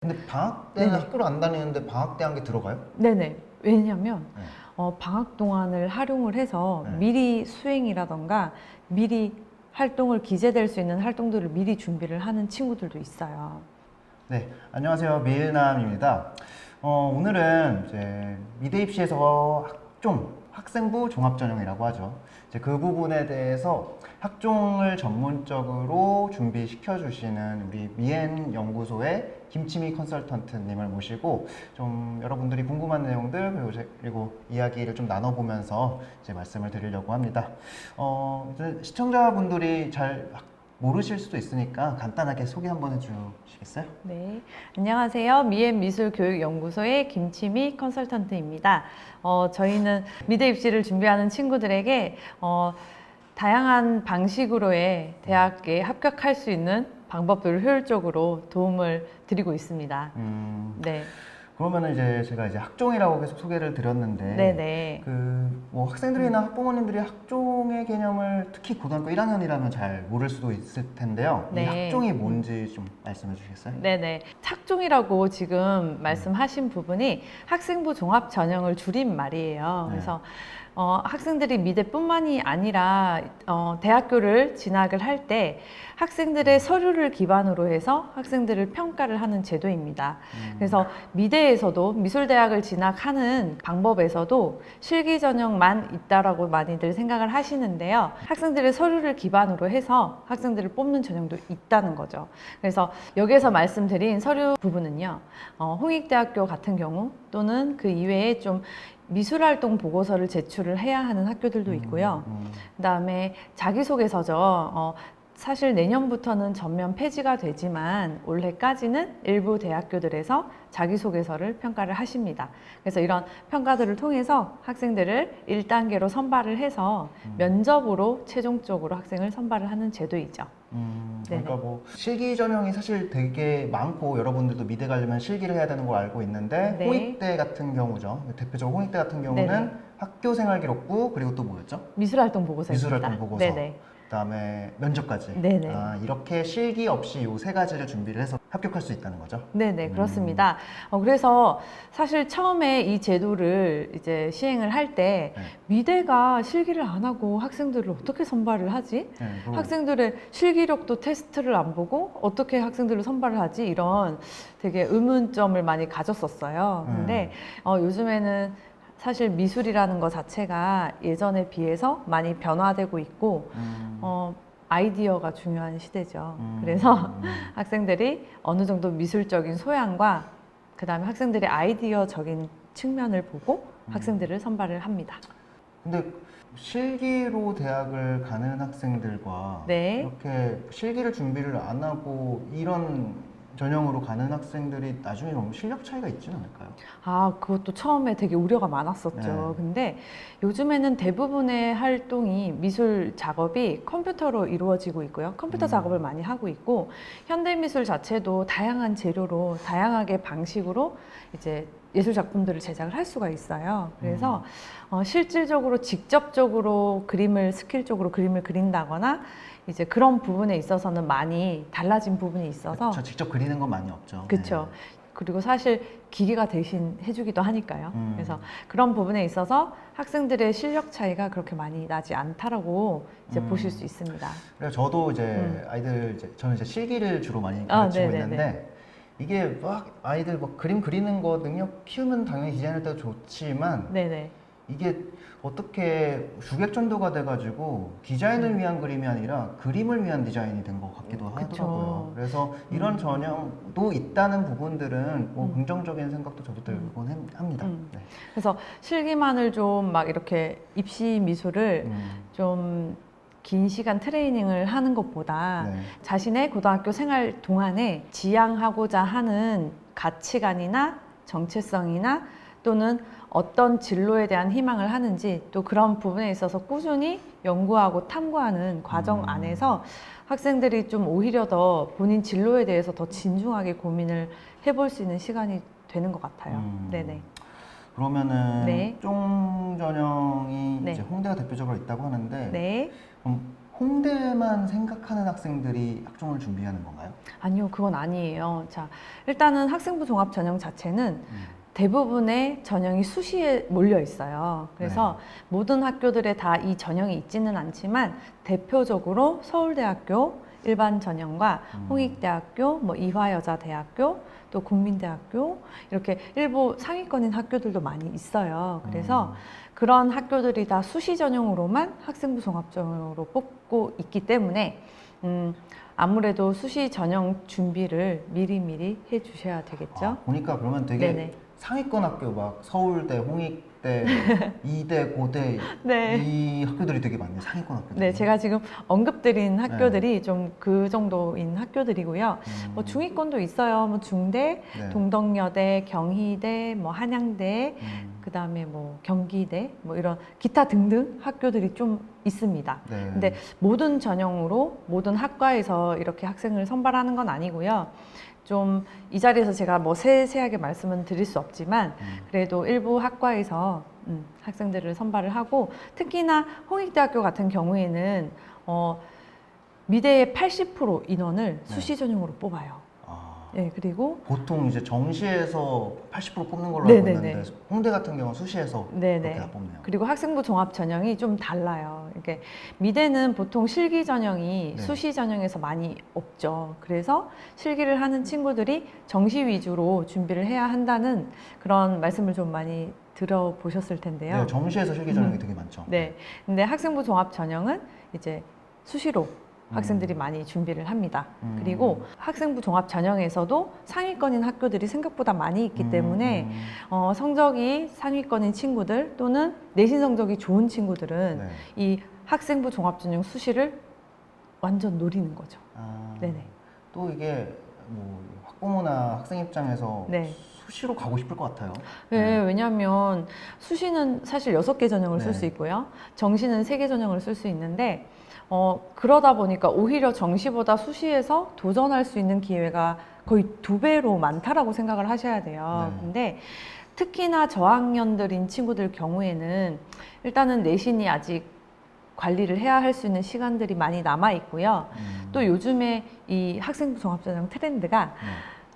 근데 방학 때는 네네. 학교를 안 다니는데 방학 때 한 게 들어가요? 네네. 왜냐면 네. 방학 동안을 활용을 해서 네. 미리 수행이라던가 미리 활동을 기재될 수 있는 활동들을 미리 준비를 하는 친구들도 있어요. 네, 안녕하세요. 밀남입니다. 오늘은 이제 미대 입시에서 학생부 종합전형이라고 하죠. 이제 그 부분에 대해서 학종을 전문적으로 준비시켜 주시는 우리 미엔 연구소의 김치미 컨설턴트님을 모시고 좀 여러분들이 궁금한 내용들 그리고 이야기를 좀 나눠보면서 이제 말씀을 드리려고 합니다. 이제 시청자분들이 잘 모르실 수도 있으니까 간단하게 소개 한번 해주시겠어요? 네. 안녕하세요. 미엔미술교육연구소의 김치미 컨설턴트입니다. 저희는 미대 입시를 준비하는 친구들에게 다양한 방식으로의 대학에 합격할 수 있는 방법들을 효율적으로 도움을 드리고 있습니다. 네. 그러면은 이제 제가 이제 학종이라고 계속 소개를 드렸는데, 네네. 그 뭐 학생들이나 학부모님들이 학종의 개념을 특히 고등학교 1학년이라면 잘 모를 수도 있을 텐데요. 이 네. 학종이 뭔지 좀 말씀해 주시겠어요? 네네. 착종이라고 지금 말씀하신 부분이 학생부 종합 전형을 줄인 말이에요. 네. 그래서 학생들이 미대뿐만이 아니라 대학교를 진학을 할 때 학생들의 서류를 기반으로 해서 학생들을 평가를 하는 제도입니다. 그래서 미대에서도 미술대학을 진학하는 방법에서도 실기 전형만 있다라고 많이들 생각을 하시는데요. 학생들의 서류를 기반으로 해서 학생들을 뽑는 전형도 있다는 거죠. 그래서 여기에서 말씀드린 서류 부분은요, 홍익대학교 같은 경우 또는 그 이외에 좀 미술활동 보고서를 제출을 해야 하는 학교들도 있고요. 그다음에 자기소개서죠. 사실 내년부터는 전면 폐지가 되지만 올해까지는 일부 대학교들에서 자기소개서를 평가를 하십니다. 그래서 이런 평가들을 통해서 학생들을 1단계로 선발을 해서 면접으로 최종적으로 학생을 선발을 하는 제도이죠. 그러니까 네네. 뭐 실기 전형이 사실 되게 많고 여러분들도 미대 가려면 실기를 해야 되는 걸 알고 있는데 네. 홍익대 같은 경우죠. 대표적으로 홍익대 같은 경우는 네네. 학교 생활 기록부 그리고 또 뭐였죠? 미술활동 보고서입니다. 미술활동 보고서, 네네. 그다음에 면접까지. 네네. 이렇게 실기 없이 요 세 가지를 준비를 해서 합격할 수 있다는 거죠. 네네, 그렇습니다. 그래서 사실 처음에 이 제도를 이제 시행을 할 때 네. 미대가 실기를 안 하고 학생들을 어떻게 선발을 하지? 네, 그리고 학생들의 실기력도 테스트를 안 보고 어떻게 학생들을 선발을 하지? 이런 되게 의문점을 많이 가졌었어요. 근데 요즘에는 사실 미술이라는 것 자체가 예전에 비해서 많이 변화되고 있고 아이디어가 중요한 시대죠. 그래서 학생들이 어느 정도 미술적인 소양과 그 다음에 학생들의 아이디어적인 측면을 보고 학생들을 선발을 합니다. 근데 실기로 대학을 가는 학생들과 네. 이렇게 실기를 준비를 안 하고 이런 전형으로 가는 학생들이 나중에 너무 실력 차이가 있지는 않을까요? 그것도 처음에 되게 우려가 많았었죠. 네. 근데 요즘에는 대부분의 활동이 미술 작업이 컴퓨터로 이루어지고 있고요. 컴퓨터 작업을 많이 하고 있고, 현대미술 자체도 다양한 재료로, 다양하게 방식으로 이제 예술 작품들을 제작을 할 수가 있어요. 그래서 실질적으로 직접적으로 스킬적으로 그림을 그린다거나 이제 그런 부분에 있어서는 많이 달라진 부분이 있어서 저 직접 그리는 건 많이 없죠. 그렇죠. 그리고 사실 기계가 대신 해주기도 하니까요. 그래서 그런 부분에 있어서 학생들의 실력 차이가 그렇게 많이 나지 않다라고 이제 보실 수 있습니다. 그래서 저도 이제 저는 이제 실기를 주로 많이 가르치고 네네네. 있는데 이게 막 아이들 막 그림 그리는 거 능력 키우면 당연히 디자인할 때도 좋지만 네네. 이게 어떻게 주객전도가 돼가지고 디자인을 위한 그림이 아니라 그림을 위한 디자인이 된 것 같기도 하더라고요. 그래서 이런 전형도 있다는 부분들은 뭐 긍정적인 생각도 저도 들곤 합니다. 네. 그래서 실기만을 좀 막 이렇게 입시 미술을 좀 긴 시간 트레이닝을 하는 것보다 네. 자신의 고등학교 생활 동안에 지향하고자 하는 가치관이나 정체성이나 또는 어떤 진로에 대한 희망을 하는지 또 그런 부분에 있어서 꾸준히 연구하고 탐구하는 과정 안에서 학생들이 좀 오히려 더 본인 진로에 대해서 더 진중하게 고민을 해볼 수 있는 시간이 되는 것 같아요. 네네. 그러면은 네. 학종 전형이 네. 이제 홍대가 대표적으로 있다고 하는데 네. 그럼 홍대만 생각하는 학생들이 학종을 준비하는 건가요? 아니요, 그건 아니에요. 자, 일단은 학생부 종합 전형 자체는 대부분의 전형이 수시에 몰려 있어요. 그래서 모든 학교들에 다 이 전형이 있지는 않지만 대표적으로 서울대학교 일반 전형과 홍익대학교, 뭐 이화여자대학교, 또 국민대학교 이렇게 일부 상위권인 학교들도 많이 있어요. 그래서 그런 학교들이 다 수시 전형으로만 학생부 종합 전형으로 뽑고 있기 때문에 아무래도 수시 전형 준비를 미리미리 해 주셔야 되겠죠. 아, 보니까 그러면 되게 네네. 상위권 학교 막 서울대, 홍익대, 이대, 고대 네. 이 학교들이 되게 많네요. 상위권 학교들. 네, 제가 지금 언급드린 학교들이 좀 그 정도인 학교들이고요. 뭐 중위권도 있어요. 뭐 중대, 네. 동덕여대, 경희대, 뭐 한양대, 그다음에 뭐 경기대, 뭐 이런 기타 등등 학교들이 좀 있습니다. 네. 근데 모든 전형으로 모든 학과에서 이렇게 학생을 선발하는 건 아니고요. 좀 이 자리에서 제가 뭐 세세하게 말씀은 드릴 수 없지만 그래도 일부 학과에서 학생들을 선발을 하고 특히나 홍익대학교 같은 경우에는 미대의 80% 인원을 수시 전형으로 뽑아요. 아, 네, 그리고 보통 이제 정시에서 80% 뽑는 걸로 네네네. 알고 있는데 홍대 같은 경우는 수시에서 네네. 그렇게 다 뽑네요. 그리고 학생부 종합 전형이 좀 달라요. 이게 미대는 보통 실기 전형이 네. 수시 전형에서 많이 없죠. 그래서 실기를 하는 친구들이 정시 위주로 준비를 해야 한다는 그런 말씀을 좀 많이 들어보셨을 텐데요. 네, 정시에서 실기 전형이 되게 많죠. 네. 근데 학생부 종합 전형은 이제 수시로 학생들이 많이 준비를 합니다. 그리고 학생부 종합 전형에서도 상위권인 학교들이 생각보다 많이 있기 때문에 성적이 상위권인 친구들 또는 내신 성적이 좋은 친구들은 네. 이 학생부 종합 전형 수시를 완전 노리는 거죠. 아, 네네. 또 이게 뭐 학부모나 학생 입장에서 네. 수시로 가고 싶을 것 같아요. 네, 왜냐하면 수시는 사실 6개 전형을 쓸 네. 수 있고요. 정시는 3개 전형을 쓸 수 있는데 그러다 보니까 오히려 정시보다 수시에서 도전할 수 있는 기회가 거의 2배로 많다라고 생각을 하셔야 돼요. 네. 근데 특히나 저학년들인 친구들 경우에는 일단은 내신이 아직 관리를 해야 할 수 있는 시간들이 많이 남아 있고요. 또 요즘에 이 학생부 종합전형 트렌드가 네.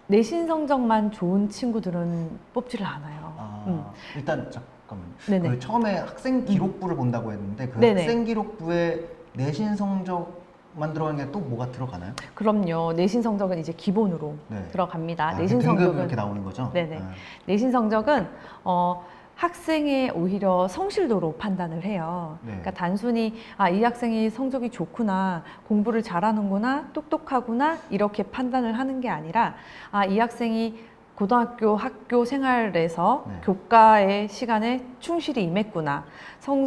내신 성적만 좋은 친구들은 뽑지를 않아요. 아, 일단 잠깐만요. 네네. 그 처음에 학생 기록부를 본다고 했는데 그 네네. 학생 기록부에 내신 성적만 들어가는 게 또 뭐가 들어가나요? 그럼요. 내신 성적은 이제 기본으로 네. 들어갑니다. 아, 내신 등급 성적은 이렇게 나오는 거죠? 네네. 아, 내신 성적은 학생의 오히려 성실도로 판단을 해요. 네. 그러니까 단순히 이 학생이 성적이 좋구나, 공부를 잘하는구나, 똑똑하구나 이렇게 판단을 하는 게 아니라 이 학생이 고등학교 학교 생활에서 네. 교과의 시간에 충실히 임했구나,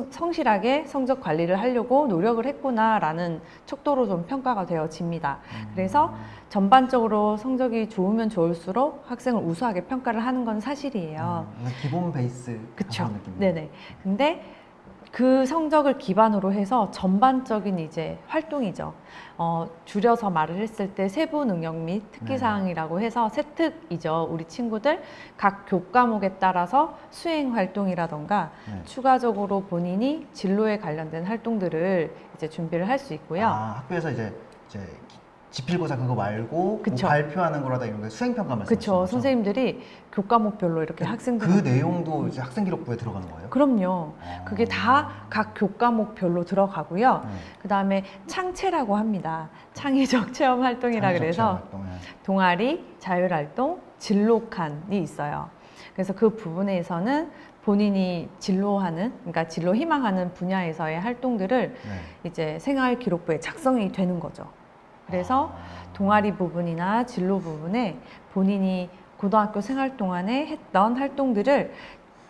성실하게 성적 관리를 하려고 노력을 했구나라는 척도로 좀 평가가 되어집니다. 그래서 전반적으로 성적이 좋으면 좋을수록 학생을 우수하게 평가를 하는 건 사실이에요. 기본 베이스 그쵸. 그런 느낌. 네네. 근데 그 성적을 기반으로 해서 전반적인 이제 활동이죠. 줄여서 말을 했을 때 세부 능력 및 특기사항이라고 해서 세특이죠. 우리 친구들 각 교과목에 따라서 수행 활동이라던가 네. 추가적으로 본인이 진로에 관련된 활동들을 이제 준비를 할 수 있고요. 학교에서 이제 지필고사 그거 말고 뭐 그쵸. 발표하는 거라다 이런 게 수행평가 말씀하시는 그렇죠. 거죠? 선생님들이 교과목별로 이렇게 학생들 그 내용도 이제 학생 기록부에 들어가는 거예요? 그럼요. 그게 다 각 교과목별로 들어가고요. 네. 그 다음에 창체라고 합니다. 창의적 체험 활동이라 창의적 그래서 체험 활동, 네. 동아리, 자율활동, 진로칸이 있어요. 그래서 그 부분에서는 본인이 진로하는, 그러니까 진로 희망하는 분야에서의 활동들을 네. 이제 생활 기록부에 작성이 되는 거죠. 그래서 동아리 부분이나 진로 부분에 본인이 고등학교 생활 동안에 했던 활동들을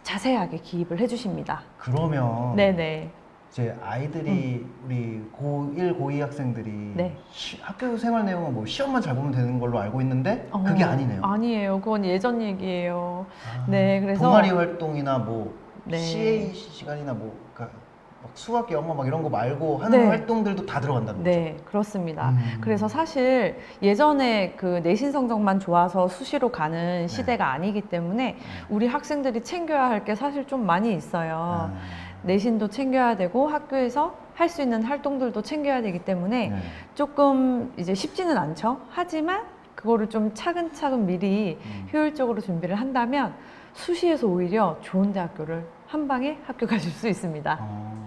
자세하게 기입을 해주십니다. 그러면 네네. 이제 아이들이 우리 고1, 고2 학생들이 네. 학교 생활 내용은 뭐 시험만 잘 보면 되는 걸로 알고 있는데 그게 아니네요. 아니에요. 그건 예전 얘기예요. 네, 그래서 동아리 활동이나 뭐 네. CA 시간이나 뭐 그러니까 막 수학, 영어 막 이런 거 말고 하는 네. 활동들도 다 들어간다는 거죠. 네, 그렇습니다. 그래서 사실 예전에 그 내신 성적만 좋아서 수시로 가는 시대가 아니기 때문에 우리 학생들이 챙겨야 할 게 사실 좀 많이 있어요. 내신도 챙겨야 되고 학교에서 할 수 있는 활동들도 챙겨야 되기 때문에 네. 조금 이제 쉽지는 않죠. 하지만 그거를 좀 차근차근 미리 효율적으로 준비를 한다면 수시에서 오히려 좋은 대학교를 한 방에 합격하실 수 있습니다.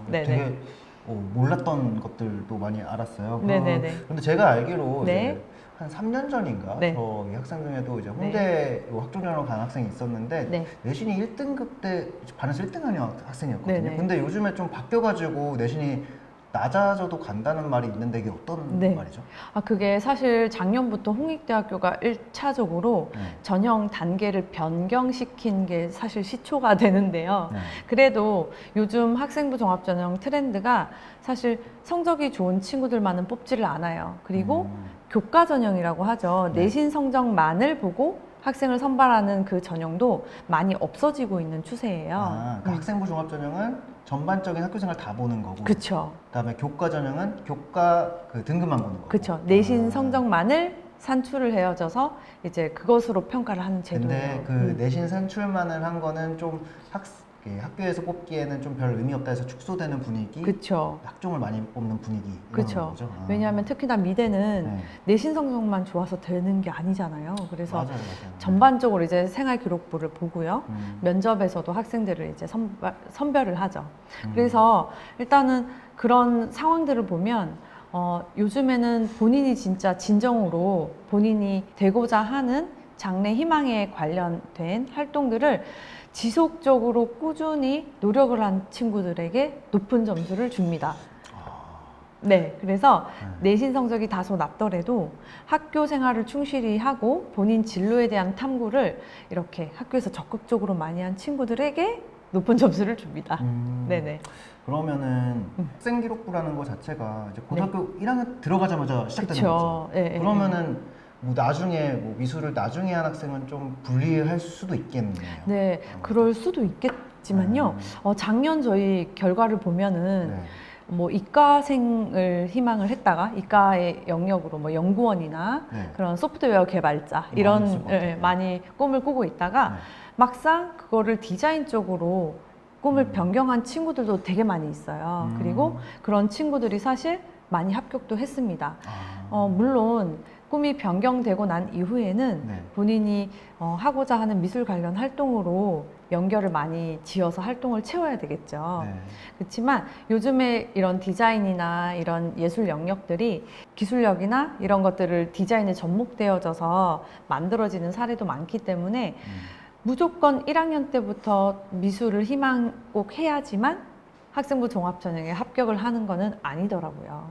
네네. 되게 몰랐던 것들도 많이 알았어요. 네네네. 근데 제가 알기로 네. 이제 한 3년 전인가 네. 저이 학생 중에도 이제 홍대 학종전형 간 학생이 있었는데 네. 내신이 1등급 때 반에서 1등 하는 학생이었거든요. 네네. 근데 요즘에 좀 바뀌어가지고 내신이 낮아져도 간다는 말이 있는데 이게 어떤 네. 말이죠? 그게 사실 작년부터 홍익대학교가 1차적으로 네. 전형 단계를 변경시킨 게 사실 시초가 되는데요. 네. 그래도 요즘 학생부 종합전형 트렌드가 사실 성적이 좋은 친구들만은 뽑지를 않아요. 그리고 교과 전형이라고 하죠. 네. 내신 성적만을 보고 학생을 선발하는 그 전형도 많이 없어지고 있는 추세예요. 그러니까 학생부 종합전형은 전반적인 학교생활 다 보는 거고, 그쵸. 그다음에 교과 전형은 교과 그 등급만 보는 거고. 그쵸. 내신 성적만을 산출을 해어져서 이제 그것으로 평가를 하는 제도예요. 근데 그 내신 산출만을 한 거는 좀 학교에서 뽑기에는 좀 별 의미 없다 해서 축소되는 분위기. 그쵸. 학종을 많이 뽑는 분위기. 이런 그쵸. 거죠. 왜냐하면 특히나 미대는 네. 내신 성적만 좋아서 되는 게 아니잖아요. 그래서 맞아요. 전반적으로 이제 생활 기록부를 보고요. 음. 면접에서도 학생들을 이제 선별을 하죠. 그래서 일단은 그런 상황들을 보면 요즘에는 본인이 진짜 진정으로 본인이 되고자 하는 장래 희망에 관련된 활동들을 지속적으로 꾸준히 노력을 한 친구들에게 높은 점수를 줍니다. 네, 그래서 내신 성적이 다소 낮더라도 학교 생활을 충실히 하고 본인 진로에 대한 탐구를 이렇게 학교에서 적극적으로 많이 한 친구들에게 높은 점수를 줍니다. 네네. 그러면은 학생 기록부라는 거 자체가 이제 고등학교 1학년 들어가자마자 시작되는 그쵸. 거죠. 네, 그러면은 뭐 나중에 뭐 미술을 나중에 한 학생은 좀 불리할 수도 있겠네요. 네, 그럴 수도 있겠지만요. 작년 저희 결과를 보면은 네. 뭐 이과생을 희망을 했다가 이과의 영역으로 뭐 연구원이나 네. 그런 소프트웨어 개발자 많이 이런 있을 것 같아요. 많이 꿈을 꾸고 있다가 네. 막상 그거를 디자인 쪽으로 꿈을 변경한 친구들도 되게 많이 있어요. 그리고 그런 친구들이 사실 많이 합격도 했습니다. 물론 꿈이 변경되고 난 이후에는 네. 본인이 하고자 하는 미술 관련 활동으로 연결을 많이 지어서 활동을 채워야 되겠죠. 네. 그렇지만 요즘에 이런 디자인이나 이런 예술 영역들이 기술력이나 이런 것들을 디자인에 접목되어져서 만들어지는 사례도 많기 때문에 무조건 1학년 때부터 미술을 희망 꼭 해야지만 학생부 종합전형에 합격을 하는 거는 아니더라고요.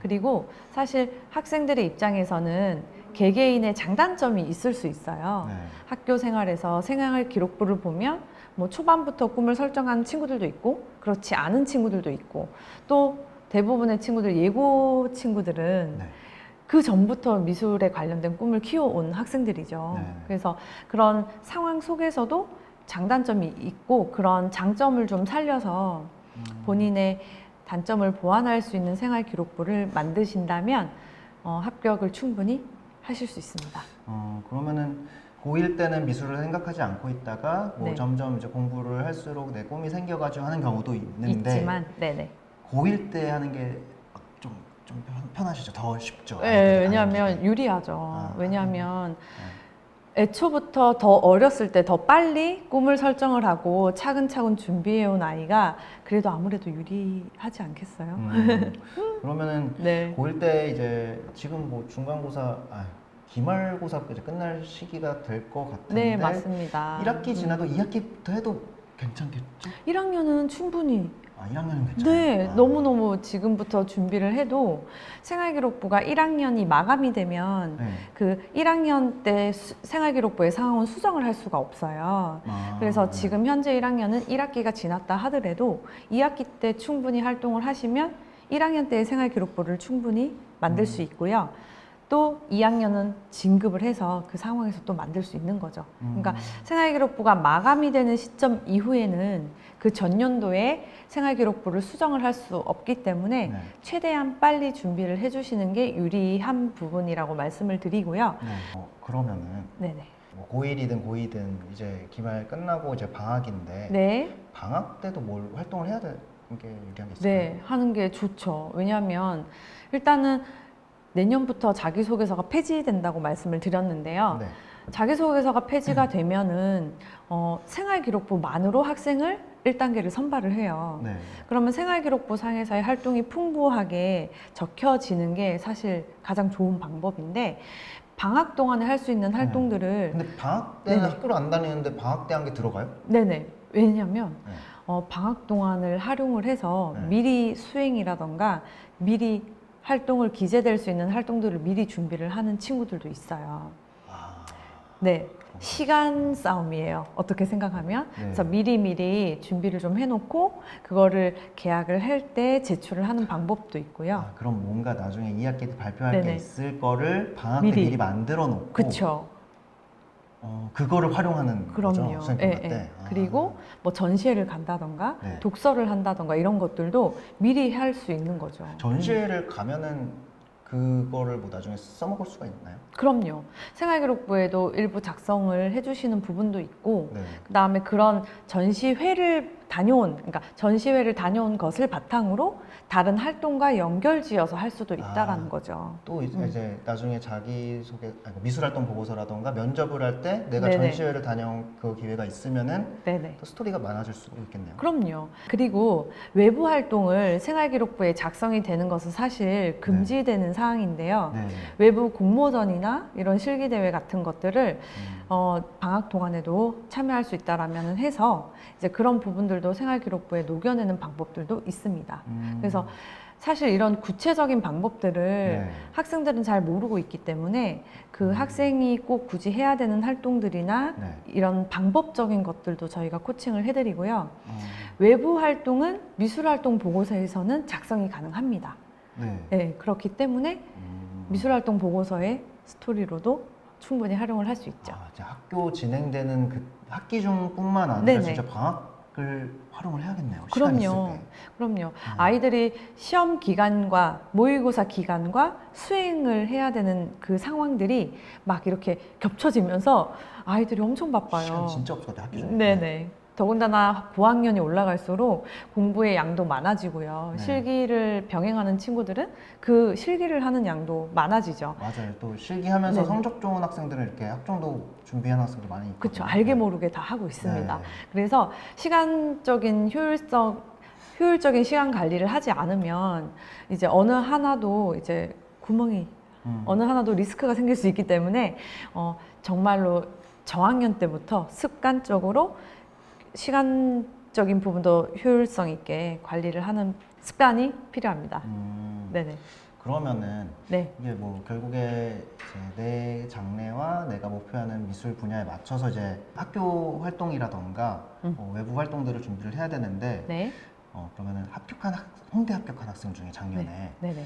그리고 사실 학생들의 입장에서는 개개인의 장단점이 있을 수 있어요. 네. 학교 생활에서 생활 기록부를 보면 뭐 초반부터 꿈을 설정한 친구들도 있고 그렇지 않은 친구들도 있고 또 대부분의 친구들 예고 친구들은 네. 그 전부터 미술에 관련된 꿈을 키워온 학생들이죠. 네. 그래서 그런 상황 속에서도 장단점이 있고 그런 장점을 좀 살려서 본인의 단점을 보완할 수 있는 생활 기록부를 만드신다면 합격을 충분히 하실 수 있습니다. 그러면은 고1 때는 미술을 생각하지 않고 있다가 뭐 네. 점점 이제 공부를 할수록 내 꿈이 생겨가지고 하는 경우도 있는데 있지만, 네네. 고1 때 하는 게 좀 편하시죠? 더 쉽죠? 네, 아이들이 왜냐하면 하는 게. 유리하죠. 왜냐하면 애초부터 더 어렸을 때 더 빨리 꿈을 설정을 하고 차근차근 준비해온 아이가 그래도 아무래도 유리하지 않겠어요? 그러면은 네. 고1 때 이제 지금 뭐 중간고사, 기말고사 이제 끝날 시기가 될 것 같은데 네, 맞습니다. 1학기 지나도 2학기부터 해도 괜찮겠죠? 1학년은 충분히 1학년은 괜찮아요? 네, 너무너무 지금부터 준비를 해도 생활기록부가 1학년이 마감이 되면 네. 그 1학년 때 생활기록부의 상황은 수정을 할 수가 없어요. 그래서 네. 지금 현재 1학년은 1학기가 지났다 하더라도 2학기 때 충분히 활동을 하시면 1학년 때의 생활기록부를 충분히 만들 수 있고요. 또 2학년은 진급을 해서 그 상황에서 또 만들 수 있는 거죠. 그러니까 생활기록부가 마감이 되는 시점 이후에는 그 전년도에 생활기록부를 수정을 할 수 없기 때문에 네. 최대한 빨리 준비를 해주시는 게 유리한 부분이라고 말씀을 드리고요. 네. 그러면은 네네. 뭐 고1이든 고2든 이제 기말 끝나고 이제 방학인데 네. 방학 때도 뭘 활동을 해야 게 유리한 게 있을까요? 네, 하는 게 좋죠. 왜냐하면 일단은 내년부터 자기소개서가 폐지된다고 말씀을 드렸는데요. 네. 자기소개서가 폐지가 되면은 생활기록부만으로 학생을 1단계를 선발을 해요. 네. 그러면 생활기록부 상에서의 활동이 풍부하게 적혀지는 게 사실 가장 좋은 방법인데 방학 동안에 할 수 있는 활동들을 근데 방학 때는 네네. 학교를 안 다니는데 방학 때 한 게 들어가요? 네네. 왜냐하면 네. 방학 동안을 활용을 해서 네. 미리 수행이라던가 미리 활동을 기재될 수 있는 활동들을 미리 준비를 하는 친구들도 있어요. 아, 네. 시간 싸움이에요. 어떻게 생각하면. 네. 그래서 미리미리 준비를 좀 해놓고 그거를 계약을 할 때 제출을 하는 방법도 있고요. 아, 그럼 뭔가 나중에 2학기 때 발표할 게 네네. 있을 거를 방학 때 미리. 미리 만들어 놓고 그쵸. 그거를 활용하는 거죠? 그럼요. 수행평가 때. 그리고 뭐 전시회를 간다던가 네. 독서를 한다던가 이런 것들도 미리 할 수 있는 거죠. 전시회를 가면은 그거를 뭐 나중에 써먹을 수가 있나요? 그럼요. 생활기록부에도 일부 작성을 해주시는 부분도 있고, 네. 그 다음에 그런 그러니까 전시회를 다녀온 것을 바탕으로 다른 활동과 연결지어서 할 수도 있다라는 아. 거죠. 또 이제 나중에 자기소개 미술활동 보고서라던가 면접을 할 때 내가 네네. 전시회를 다녀온 그 기회가 있으면은 네네. 또 스토리가 많아질 수도 있겠네요. 그럼요. 그리고 외부 활동을 생활기록부에 작성이 되는 것은 사실 금지되는 사항인데요. 네. 외부 공모전이나 이런 실기대회 같은 것들을 방학 동안에도 참여할 수 있다라면 해서 이제 그런 부분들도 생활기록부에 녹여내는 방법들도 있습니다. 그래서 사실 이런 구체적인 방법들을 네. 학생들은 잘 모르고 있기 때문에 그 학생이 꼭 굳이 해야 되는 활동들이나 네. 이런 방법적인 것들도 저희가 코칭을 해드리고요. 외부 활동은 미술활동 보고서에서는 작성이 가능합니다. 네. 네, 그렇기 때문에 미술활동 보고서의 스토리로도 충분히 활용을 할 수 있죠. 아, 이제 학교 진행되는 그 학기 중뿐만 아니라 네네. 진짜 방학을 활용을 해야겠네요. 시간 있을 그럼요. 때. 그럼요. 아이들이 시험 기간과 모의고사 기간과 수행을 해야 되는 그 상황들이 막 이렇게 겹쳐지면서 아이들이 엄청 바빠요. 시간 진짜 없을 것 같아요. 학기 중에. 네네. 더군다나 고학년이 올라갈수록 공부의 양도 많아지고요. 네. 실기를 병행하는 친구들은 그 실기를 하는 양도 많아지죠. 맞아요. 또 실기하면서 네. 성적 좋은 학생들은 이렇게 학종도 준비하는 학생들 많이 있거든요. 그렇죠. 알게 모르게 다 하고 있습니다. 네. 그래서 시간적인 효율적인 시간 관리를 하지 않으면 이제 어느 하나도 이제 구멍이 어느 하나도 리스크가 생길 수 있기 때문에 정말로 저학년 때부터 습관적으로 시간적인 부분도 효율성 있게 관리를 하는 습관이 필요합니다. 네네. 그러면은 네. 이게 뭐 결국에 이제 내 장래와 내가 목표하는 미술 분야에 맞춰서 이제 학교 활동이라던가 외부 활동들을 준비를 해야 되는데 네. 그러면은 홍대 합격한 학생 중에 작년에 네네.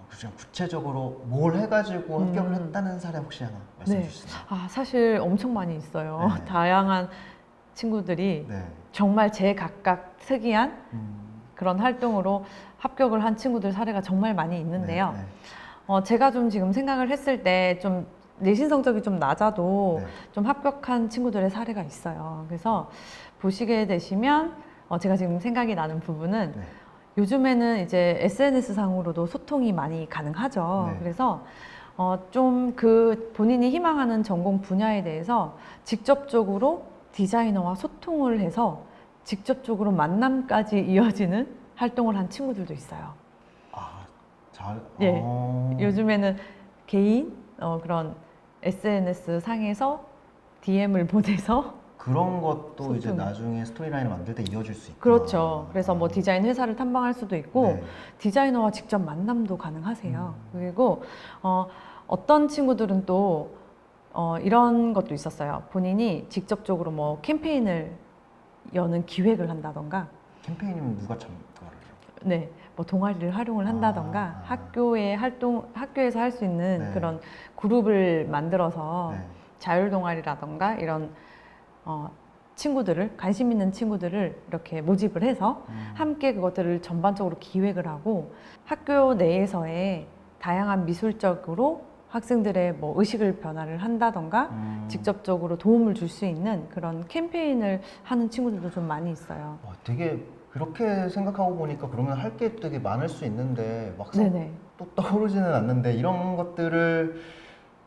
그중 구체적으로 뭘 해가지고 합격을 했다는 사례 혹시 하나 말씀해 네. 주시나요? 아, 사실 엄청 많이 있어요. 네. 다양한 친구들이 네. 정말 제각각 특이한 그런 활동으로 합격을 한 친구들 사례가 정말 많이 있는데요. 네, 제가 좀 지금 생각을 했을 때 좀 내신 성적이 좀 낮아도 네. 좀 합격한 친구들의 사례가 있어요. 그래서 보시게 되시면 제가 지금 생각이 나는 부분은 네. 요즘에는 이제 SNS 상으로도 소통이 많이 가능하죠. 네. 그래서 좀 그 본인이 희망하는 전공 분야에 대해서 직접적으로 디자이너와 소통을 해서 직접적으로 만남까지 이어지는 활동을 한 친구들도 있어요. 예. 요즘에는 개인 그런 SNS 상에서 DM을 보내서 그런 것도 소통. 이제 나중에 스토리라인을 만들 때 이어질 수 있구나. 그렇죠. 그래서 뭐 디자인 회사를 탐방할 수도 있고 네. 디자이너와 직접 만남도 가능하세요. 그리고 어떤 친구들은 또 이런 것도 있었어요. 본인이 직접적으로 뭐 캠페인을 여는 기획을 한다던가, 캠페인이면 누가 참가를 해요? 네, 뭐 동아리를 활용을 한다던가, 학교에서 할 수 있는 네. 그런 그룹을 만들어서 네. 자율 동아리라던가 이런 친구들을 관심 있는 친구들을 이렇게 모집을 해서 함께 그것들을 전반적으로 기획을 하고 학교 내에서의 다양한 미술적으로 학생들의 뭐 의식을 변화를 한다던가 직접적으로 도움을 줄 수 있는 그런 캠페인을 하는 친구들도 좀 많이 있어요. 와, 되게 그렇게 생각하고 보니까 그러면 할 게 되게 많을 수 있는데 막상 네네. 또 떠오르지는 않는데 이런 것들을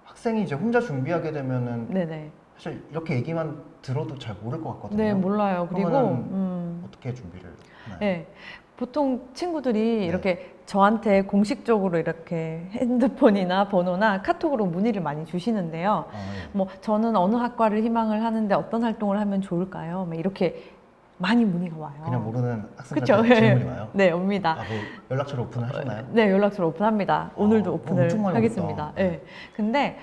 학생이 이제 혼자 준비하게 되면은 네네. 사실 이렇게 얘기만 들어도 잘 모를 것 같거든요. 네, 몰라요. 그리고, 그러면은 어떻게 준비를 하나요? 네. 보통 친구들이 네. 이렇게 저한테 공식적으로 이렇게 핸드폰이나 번호나 카톡으로 문의를 많이 주시는데요. 예. 뭐, 저는 어느 학과를 희망을 하는데 어떤 활동을 하면 좋을까요? 뭐 이렇게 많이 문의가 와요. 그냥 모르는 그쵸? 학생들한테 질문이 와요? 네, 옵니다. 뭐 연락처를 오픈하셨나요? 네, 연락처를 오픈합니다. 오늘도 오픈을 엄청 많이 하겠습니다. 오겠다. 네. 근데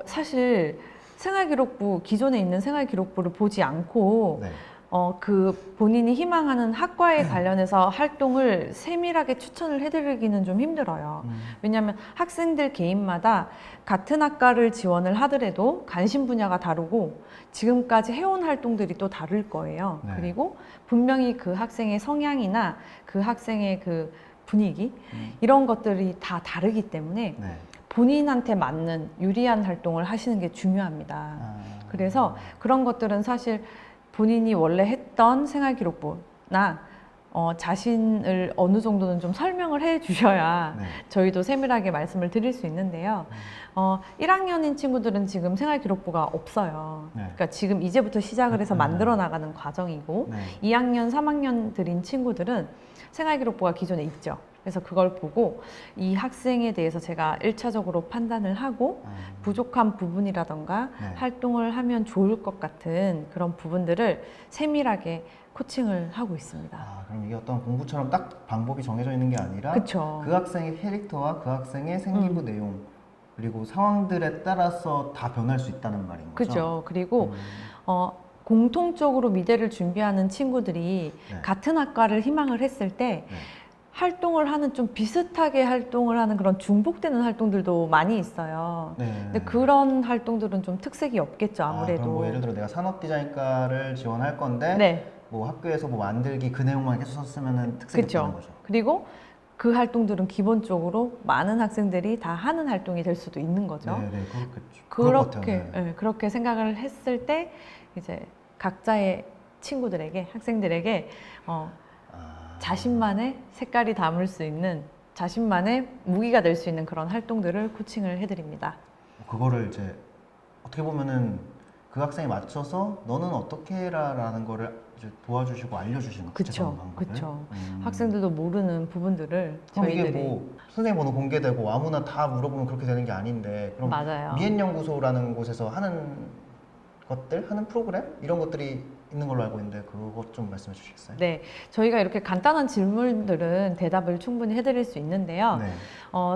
사실 생활기록부, 기존에 있는 생활기록부를 보지 않고 네. 그 본인이 희망하는 학과에 관련해서 활동을 세밀하게 추천을 해드리기는 좀 힘들어요. 왜냐하면 학생들 개인마다 같은 학과를 지원을 하더라도 관심 분야가 다르고 지금까지 해온 활동들이 또 다를 거예요. 네. 그리고 분명히 그 학생의 성향이나 그 학생의 그 분위기 이런 것들이 다 다르기 때문에 네. 본인한테 맞는 유리한 활동을 하시는 게 중요합니다. 그래서 그런 것들은 사실 본인이 원래 했던 생활기록부나 자신을 어느 정도는 좀 설명을 해 주셔야 네. 저희도 세밀하게 말씀을 드릴 수 있는데요. 1학년인 친구들은 지금 생활기록부가 없어요. 네. 그러니까 지금 이제부터 시작을 해서 만들어 나가는 과정이고 네. 2학년, 3학년들인 친구들은 생활기록부가 기존에 있죠. 그래서 그걸 보고 이 학생에 대해서 제가 1차적으로 판단을 하고 부족한 부분이라던가 네. 활동을 하면 좋을 것 같은 그런 부분들을 세밀하게 코칭을 하고 있습니다. 그럼 이게 어떤 공부처럼 딱 방법이 정해져 있는 게 아니라 그쵸. 그 학생의 캐릭터와 그 학생의 생기부 내용 그리고 상황들에 따라서 다 변할 수 있다는 말인 거죠? 그죠. 그리고 공통적으로 미대를 준비하는 친구들이 네. 같은 학과를 희망을 했을 때 네. 활동을 하는 좀 비슷하게 활동을 하는 그런 중복되는 활동들도 많이 있어요. 네. 근데 그런 활동들은 좀 특색이 없겠죠, 아무래도. 그럼 뭐 예를 들어 내가 산업디자인과를 지원할 건데 네, 뭐 학교에서 뭐 만들기 그 내용만 계속 썼으면 특색이 없다는 그렇죠. 거죠. 그리고 그 활동들은 기본적으로 많은 학생들이 다 하는 활동이 될 수도 있는 거죠. 네, 그렇겠죠. 그럴 것 그렇게 같아요. 네. 예, 그렇게 생각을 했을 때 이제 각자의 친구들에게 학생들에게 자신만의 색깔이 담을 수 있는 자신만의 무기가 될 수 있는 그런 활동들을 코칭을 해드립니다. 그거를 이제 어떻게 보면은 그 학생에 맞춰서 너는 어떻게 해라라는 거를 이제 도와주시고 알려주시는 구체적인 그쵸, 방법을. 그쵸. 학생들도 모르는 부분들을 그럼 저희들이 이게 뭐 선생님 번호 공개되고 아무나 다 물어보면 그렇게 되는 게 아닌데 그럼 맞아요. 미엔연구소라는 곳에서 하는 것들, 하는 프로그램 이런 것들이 있는 걸로 알고 있는데 그것 좀 말씀해 주시겠어요? 네, 저희가 이렇게 간단한 질문들은 대답을 충분히 해드릴 수 있는데요. 네.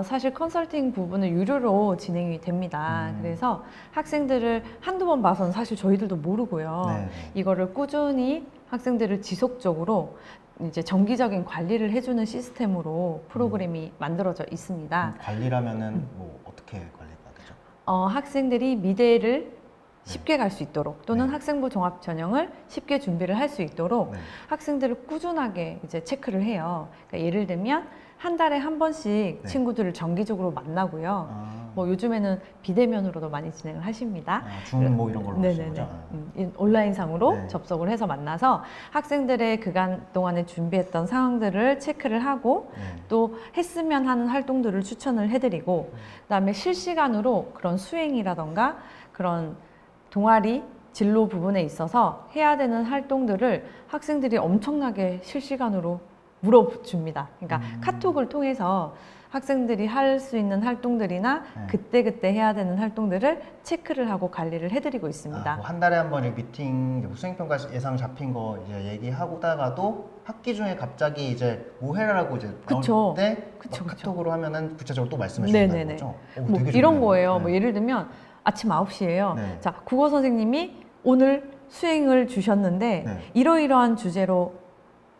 사실 컨설팅 부분은 유료로 진행이 됩니다. 그래서 학생들을 한두 번 봐서는 사실 저희들도 모르고요. 네. 이거를 꾸준히 학생들을 지속적으로 이제 정기적인 관리를 해주는 시스템으로 프로그램이 만들어져 있습니다. 관리라면은 뭐 어떻게 관리가 되죠? 학생들이 미대를 쉽게 갈 수 있도록 또는 네. 학생부 종합 전형을 쉽게 준비를 할 수 있도록 네. 학생들을 꾸준하게 이제 체크를 해요. 그러니까 예를 들면 한 달에 한 번씩 네. 친구들을 정기적으로 만나고요. 뭐 요즘에는 비대면으로도 많이 진행을 하십니다. 줌 뭐 이런 걸로 하시는 거죠? 온라인상으로 네. 접속을 해서 만나서 학생들의 그간 동안에 준비했던 상황들을 체크를 하고 네. 또 했으면 하는 활동들을 추천을 해드리고 그다음에 실시간으로 그런 수행이라던가 그런 동아리 진로 부분에 있어서 해야 되는 활동들을 학생들이 엄청나게 실시간으로 물어줍니다. 그러니까 카톡을 통해서 학생들이 할 수 있는 활동들이나 네. 그때그때 해야 되는 활동들을 체크를 하고 관리를 해드리고 있습니다. 뭐한 달에 한 번 미팅, 수행평가 예상 잡힌 거 이제 얘기하다가도 학기 중에 갑자기 이제 뭐 해라라고 이제 그쵸. 나올 때 그쵸, 그쵸. 카톡으로 하면은 구체적으로 또 말씀해 주신다는 네네네. 거죠? 뭐 되게 이런 좋네요. 거예요. 네. 뭐 예를 들면 아침 9시예요. 네. 자, 국어 선생님이 오늘 수행을 주셨는데 네. 이러이러한 주제로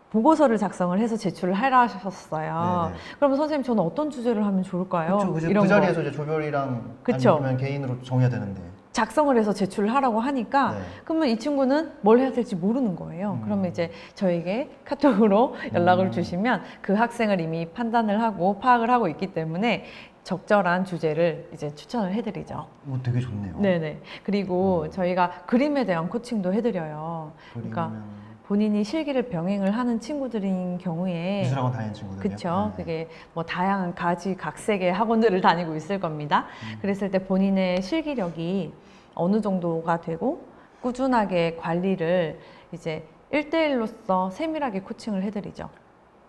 보고서를 작성을 해서 제출을 하라 하셨어요. 네네. 그러면 선생님 저는 어떤 주제를 하면 좋을까요? 그쵸, 이런 그 거 자리에서 이제 조별이랑 그쵸. 아니면 개인으로 정해야 되는데. 작성을 해서 제출을 하라고 하니까 네. 그러면 이 친구는 뭘 해야 될지 모르는 거예요. 그러면 이제 저에게 카톡으로 연락을 주시면 그 학생을 이미 판단을 하고 파악을 하고 있기 때문에 적절한 주제를 이제 추천을 해드리죠. 되게 좋네요. 네네. 그리고 저희가 그림에 대한 코칭도 해드려요. 그러니까 그리면 본인이 실기를 병행을 하는 친구들인 경우에 미술학원 다니는 친구들이요? 그렇죠. 그게 뭐 다양한 각색의 학원들을 다니고 있을 겁니다. 그랬을 때 본인의 실기력이 어느 정도가 되고 꾸준하게 관리를 이제 1대1로서 세밀하게 코칭을 해드리죠.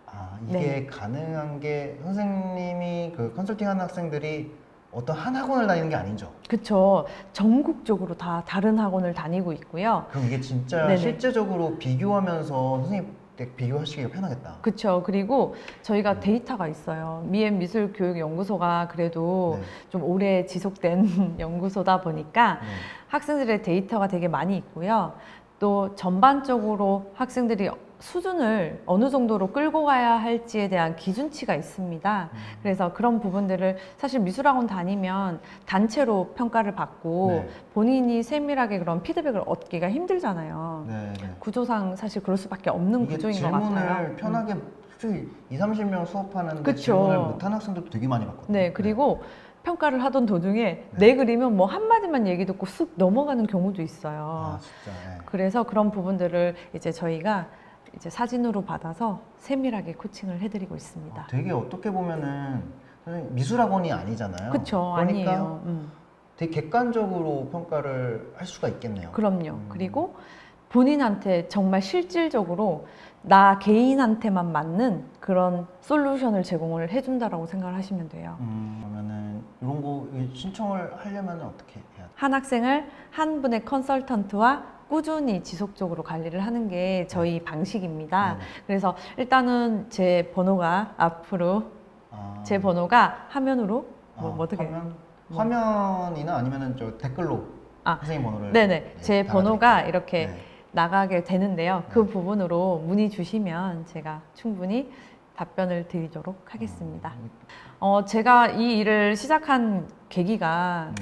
아, 이게 가능한 게 선생님이 그 컨설팅하는 학생들이 어떤 한 학원을 다니는 게 아니죠? 그렇죠. 전국적으로 다 다른 학원을 다니고 있고요. 그럼 이게 진짜 네네. 실제적으로 비교하면서 선생님 때 비교하시기가 편하겠다. 그렇죠. 그리고 저희가 데이터가 있어요. 미엔 미술교육연구소가 그래도 네. 좀 오래 지속된 연구소다 보니까 네. 학생들의 데이터가 되게 많이 있고요. 또 전반적으로 학생들이 수준을 어느 정도로 끌고 가야 할지에 대한 기준치가 있습니다. 그래서 그런 부분들을 사실 미술학원 다니면 단체로 평가를 받고 네. 본인이 세밀하게 그런 피드백을 얻기가 힘들잖아요. 네, 네. 구조상 사실 그럴 수밖에 없는 이게 구조인 것 질문을 같아요. 편하게 솔직히 2, 30명 수업하는데 그쵸. 질문을 못하는 학생들도 되게 많이 봤거든요. 네, 그리고 평가를 하던 도중에 네. 내 그림은 뭐 한마디만 얘기 듣고 쑥 넘어가는 경우도 있어요. 아, 진짜. 네. 그래서 그런 부분들을 이제 저희가 이제 사진으로 받아서 세밀하게 코칭을 해드리고 있습니다. 되게 어떻게 보면은 선생님 미술학원이 아니잖아요. 그렇죠, 그러니까 아니에요. 되게 객관적으로 평가를 할 수가 있겠네요. 그럼요. 그리고 본인한테 정말 실질적으로 나 개인한테만 맞는 그런 솔루션을 제공을 해준다라고 생각을 하시면 돼요. 그러면은 이런 거 신청을 하려면 어떻게 해야 돼? 한 학생을 한 분의 컨설턴트와 꾸준히 지속적으로 관리를 하는 게 저희 방식입니다. 네. 그래서 일단은 제 번호가 앞으로 아, 제 번호가 화면으로 뭐 어떻게 화면이나 아니면은 저 댓글로 아, 선생님 번호를 네네 제 번호가 이렇게 네. 나가게 되는데요. 그 네. 부분으로 문의 주시면 제가 충분히 답변을 드리도록 하겠습니다. 제가 이 일을 시작한 계기가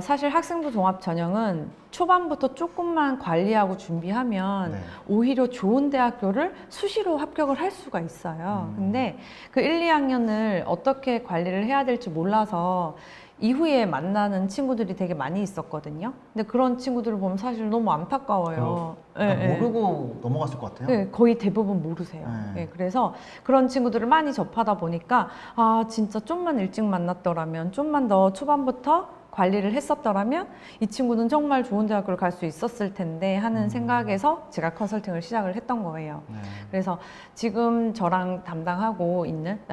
사실 학생부 종합 전형은 초반부터 조금만 관리하고 준비하면 네. 오히려 좋은 대학교를 수시로 합격을 할 수가 있어요. 근데 그 1, 2학년을 어떻게 관리를 해야 될지 몰라서 이후에 만나는 친구들이 되게 많이 있었거든요. 근데 그런 친구들을 보면 사실 너무 안타까워요. 그러니까 예, 예. 모르고 넘어갔을 것 같아요. 네, 거의 대부분 모르세요. 네. 예, 그래서 그런 친구들을 많이 접하다 보니까 아 진짜 좀만 일찍 만났더라면 좀만 더 초반부터 관리를 했었더라면 이 친구는 정말 좋은 대학교를 갈 수 있었을 텐데 하는 생각에서 제가 컨설팅을 시작을 했던 거예요. 네. 그래서 지금 저랑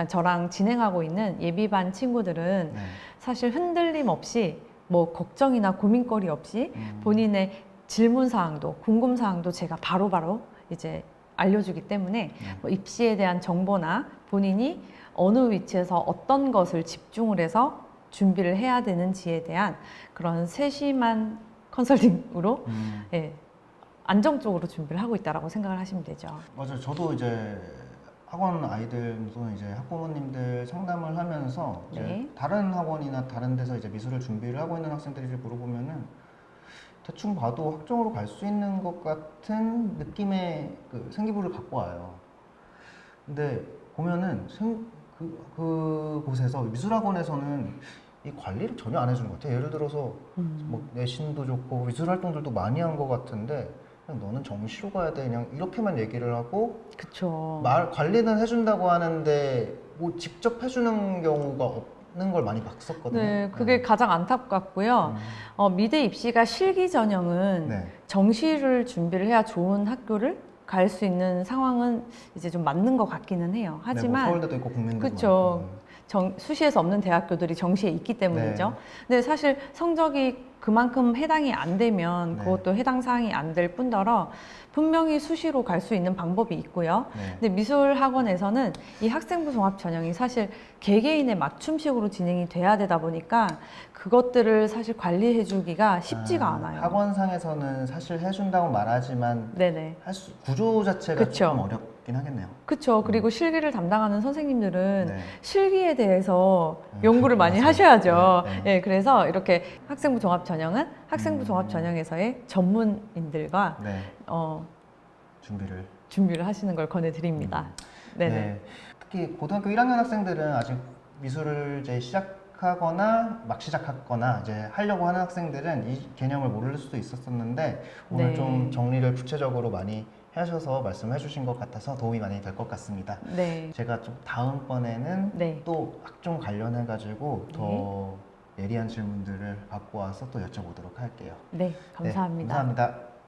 저랑 진행하고 있는 예비반 친구들은 네. 사실 흔들림 없이 뭐 걱정이나 고민거리 없이 본인의 질문 사항도 궁금 사항도 제가 바로바로 이제 알려주기 때문에 뭐 입시에 대한 정보나 본인이 어느 위치에서 어떤 것을 집중을 해서 준비를 해야 되는지에 대한 그런 세심한 컨설팅으로 예, 안정적으로 준비를 하고 있다라고 생각을 하시면 되죠. 맞아요. 저도 이제 학원 아이들 또는 이제 학부모님들 상담을 하면서 이제 네. 다른 학원이나 다른 데서 이제 미술을 준비를 하고 있는 학생들이 물어보면은 대충 봐도 학종으로 갈 수 있는 것 같은 느낌의 그 생기부를 갖고 와요. 근데 보면은 그곳에서 미술학원에서는 이 관리를 전혀 안 해주는 것 같아요. 예를 들어서 뭐 내신도 좋고 미술 활동들도 많이 한 것 같은데 그냥 너는 정시로 가야 돼 그냥 이렇게만 얘기를 하고 그쵸. 관리는 해준다고 하는데 뭐 직접 해주는 경우가 없는 걸 많이 봤었거든요. 네, 그게 가장 안타깝고요. 미대 입시가 실기 전형은 네. 정시를 준비를 해야 좋은 학교를 갈 수 있는 상황은 이제 좀 맞는 것 같기는 해요. 하지만 네, 뭐 서울대도 있고 국민대도 그쵸. 많고. 수시에서 없는 대학교들이 정시에 있기 때문이죠. 네. 근데 사실 성적이 그만큼 해당이 안 되면 네. 그것도 해당 사항이 안 될 뿐더러 분명히 수시로 갈 수 있는 방법이 있고요. 네. 근데 미술 학원에서는 이 학생부 종합 전형이 사실 개개인의 맞춤식으로 진행이 돼야 되다 보니까 그것들을 사실 관리해 주기가 쉽지가 않아요. 학원상에서는 사실 해준다고 말하지만 네네. 구조 자체가 그쵸. 조금 어렵긴 하겠네요. 그렇죠. 그리고 실기를 담당하는 선생님들은 네. 실기에 대해서 연구를 많이 맞아요. 하셔야죠. 네, 예, 그래서 이렇게 학생부 종합 전형은 학생부 종합 전형에서의 전문인들과 네. 준비를. 준비를 하시는 걸 권해드립니다. 네네. 네. 특히 고등학교 1학년 학생들은 아직 미술을 이제 시작하거나 막 시작하거나 이제 하려고 하는 학생들은 이 개념을 모를 수도 있었었는데 오늘 네. 좀 정리를 구체적으로 많이 하셔서 말씀해 주신 것 같아서 도움이 많이 될 것 같습니다. 네. 제가 좀 다음번에는 네. 또 학종 관련해 가지고 더 예리한 질문들을 갖고 와서 또 여쭤보도록 할게요. 네, 감사합니다. 네, 감사합니다.